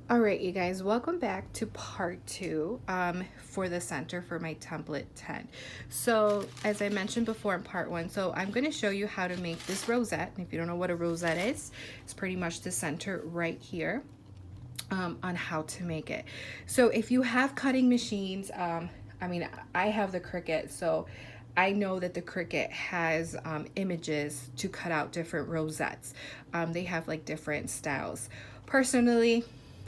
All right, you guys, welcome back to part two for the center for my template 10. So as I mentioned before in part one, so I'm going to show you how to make this rosette. And if you don't know what a rosette is, it's pretty much the center right here on how to make it. So if you have cutting machines, I have the Cricut, so I know that the Cricut has images to cut out different rosettes. They have like different styles. Personally,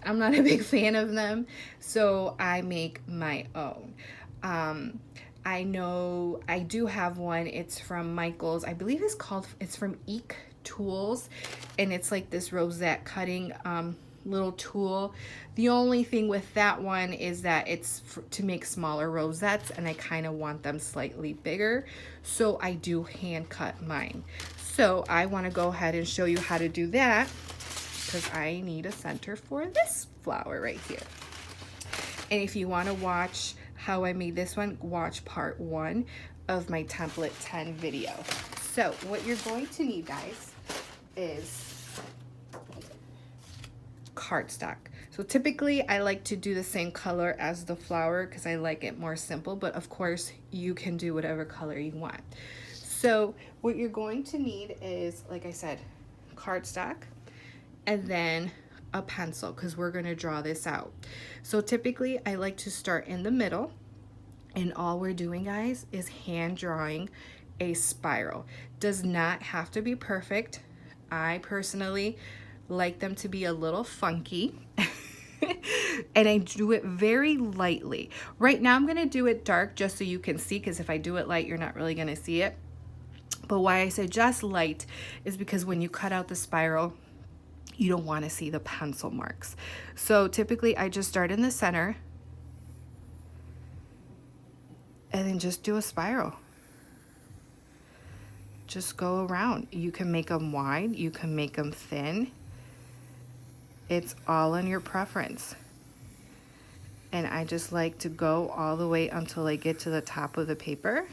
I'm not a big fan of them, so I make my own. I know I do have one. It's from Michael's. I believe it's from Eek Tools, and it's like this rosette cutting little tool. The only thing with that one is that it's to make smaller rosettes, and I kind of want them slightly bigger, so I do hand cut mine. So I want to go ahead and show you how to do that because I need a center for this flower right here. And if you want to watch how I made this one, watch part one of my template 10 video. So what you're going to need, guys, is cardstock. So typically I like to do the same color as the flower because I like it more simple, but of course you can do whatever color you want. So what you're going to need is, like I said, cardstock, and then a pencil because we're going to draw this out. So typically I like to start in the middle, and all we're doing, guys, is hand drawing a spiral. Does not have to be perfect. I personally like them to be a little funky. And I do it very lightly. Right now I'm going to do it dark just so you can see, because if I do it light you're not really going to see it. But why I suggest light is because when you cut out the spiral, you don't want to see the pencil marks. So typically I just start in the center and then just do a spiral. Just go around. You can make them wide, you can make them thin. It's all in your preference. And I just like to go all the way until I get to the top of the paper.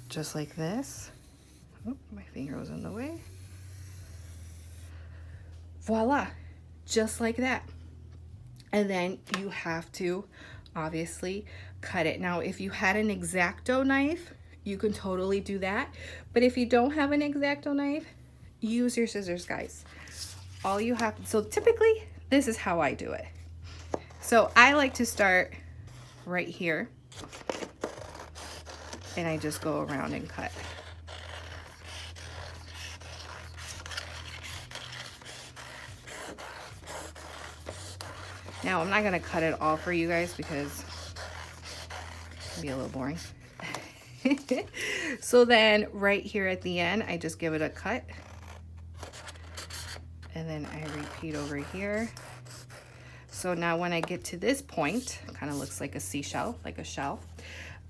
Just like this. Oh, my finger was in the way. Voila, just like that. And then you have to obviously cut it. Now, if you had an X-Acto knife, you can totally do that. But if you don't have an X-Acto knife, use your scissors, guys. All you have, so typically this is how I do it. So I like to start right here, and I just go around and cut. Now I'm not gonna cut it all for you guys because it'll be a little boring. So then right here at the end, I just give it a cut. And then I repeat over here. So now when I get to this point, kind of looks like a seashell, like a shell,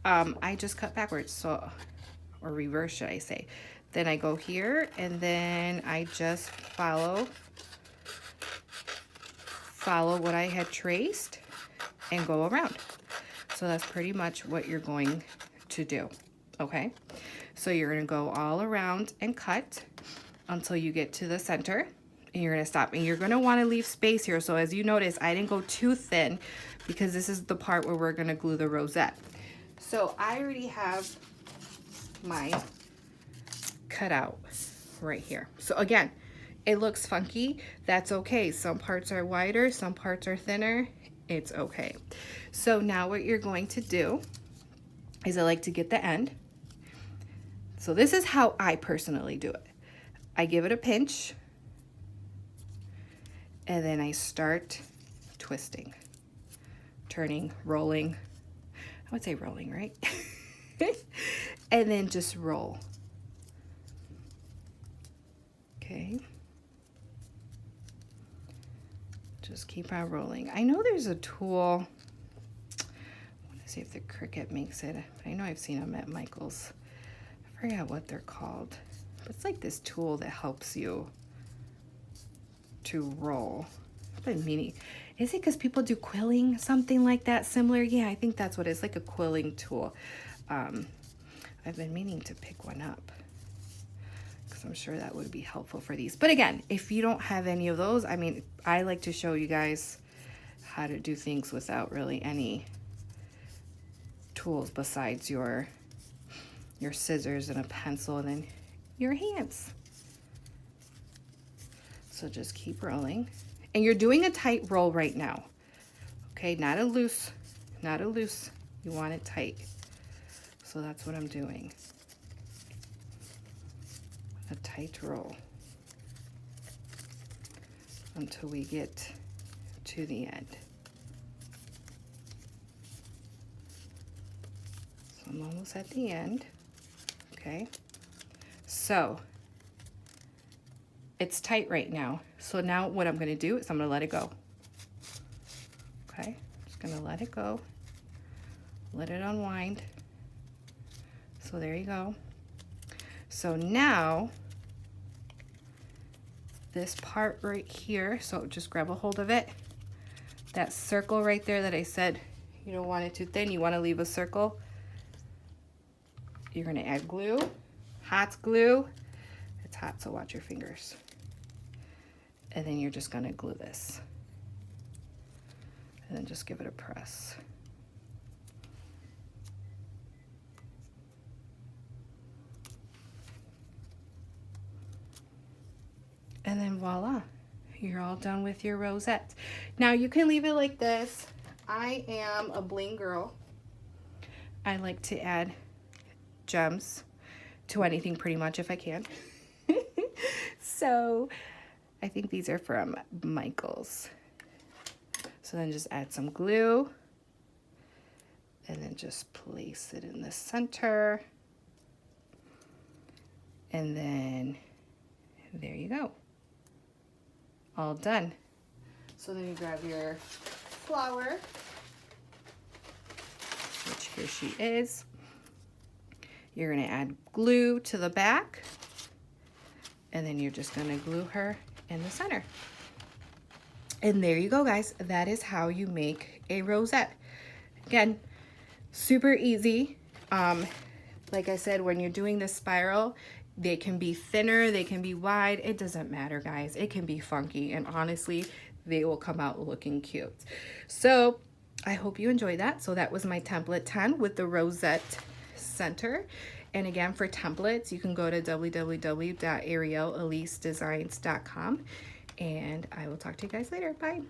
I just cut backwards, so, or reverse should I say. Then I go here, and then I just follow what I had traced and go around. So that's pretty much what you're going to do, okay? So you're gonna go all around and cut until you get to the center, and you're gonna stop. And you're gonna wanna leave space here. So as you notice, I didn't go too thin because this is the part where we're gonna glue the rosette. So I already have mine cut out right here. So again, it looks funky, that's okay. Some parts are wider, some parts are thinner, it's okay. So now what you're going to do is I like to get the end. So this is how I personally do it. I give it a pinch, and then I start twisting, turning, rolling. I would say rolling, right? And then just roll. Okay. Just keep on rolling. I know there's a tool. I want to see if the Cricut makes it. I know I've seen them at Michael's. I forgot what they're called. But it's like this tool that helps you to roll. I've been meaning. Is it because people do quilling? Something like that similar? Yeah, I think that's what it is. Like a quilling tool. I've been meaning to pick one up. So I'm sure that would be helpful for these. But again, if you don't have any of those, I mean, I like to show you guys how to do things without really any tools besides your scissors and a pencil and then your hands. So just keep rolling. And you're doing a tight roll right now. Okay, not a loose, not a loose. You want it tight. So that's what I'm doing. A tight roll until we get to the end. So I'm almost at the end. Okay, so it's tight right now. So now what I'm going to do is I'm going to let it go. Okay, just going to let it go. Let it unwind. So there you go. So now this part right here, so just grab a hold of it. That circle right there that I said you don't want it too thin, you want to leave a circle. You're going to add glue. Hot glue. It's hot, so watch your fingers. And then you're just going to glue this. And then just give it a press. And then voila, you're all done with your rosette. Now you can leave it like this. I am a bling girl. I like to add gems to anything pretty much if I can. So I think these are from Michael's. So then just add some glue and then just place it in the center. And then there you go. All done. So then you grab your flower, which here she is. You're gonna add glue to the back, and then you're just gonna glue her in the center. And there you go, guys. That is how you make a rosette. Again, super easy. Like I said, when you're doing this spiral, they can be thinner, they can be wide. It doesn't matter, guys. It can be funky, and honestly, they will come out looking cute. So I hope you enjoyed that. So that was my template 10 with the rosette center. And again, for templates, you can go to www.arielelisedesigns.com, and I will talk to you guys later. Bye.